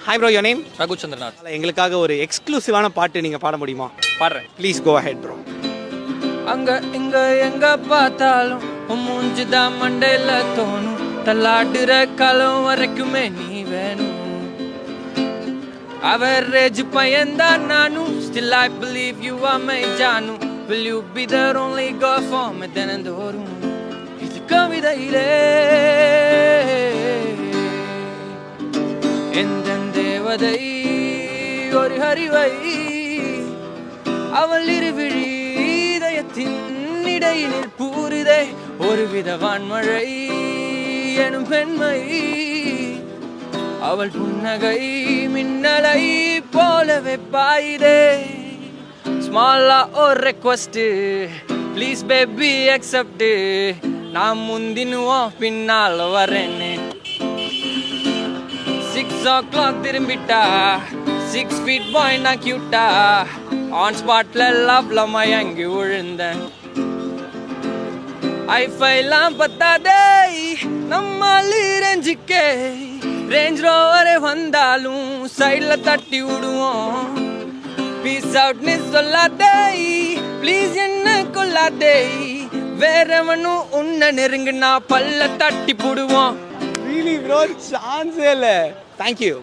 Hi bro, your name? Raghuchandranath. எங்களுக்காக ஒரு எக்ஸ்க்ளூசிவான பாட்டு நீங்கள் பாட முடியுமா? பாடுறேன். Please go ahead bro. அங்க இங்க எங்க பார்த்தாலும் மூஞ்சுதான் மண்டையில தோணும், தள்ளாடுற காலம் வரைக்குமே நீ வேணும். அவரேஜ் பையன்தான் நானும், still I believe you are my Janu. Will you be the only girl for me தினந்தோறும்? இது கவிதையிலே எந்த தேவதை ஒரு ஹரிவை, அவள் இருவிழி இதயத்தின் இடையினில் பூரிதே ஒருவித வான்மழை எனும் பெண்மை. அவள் புன்னகை மின்னலை போலவே பாயுதே. ஸ்மாலா ஒரு ரெக்வஸ்ட், ப்ளீஸ் பேபி அக்செப்ட். நான் முந்தினுவோம் பின்னால் வரேன்னு. 6 o'clock திரும்பிட்டா, 6 feet boy நான் கியூட்டா. ஆன் ஸ்பாட்ல லவ்ல மயங்கி விழுந்தேன். ஐஃபைலாம் பத்தாதே நம்மால் ரேஞ்சுக்கே, ரேஞ்ச் ரோவரே வந்தாலும் சைட்ல தட்டி விடுவோம். பீஸ் அவுட்னு சொல்லாதே ப்ளீஸ், என்ன கொல்லாதே. வேறவனும் உன்னை நெருங்குனா பல்ல தட்டி போடுவோம். ரியலி ப்ரோ, சான்ஸே இல்லை. தேங்க்யூ.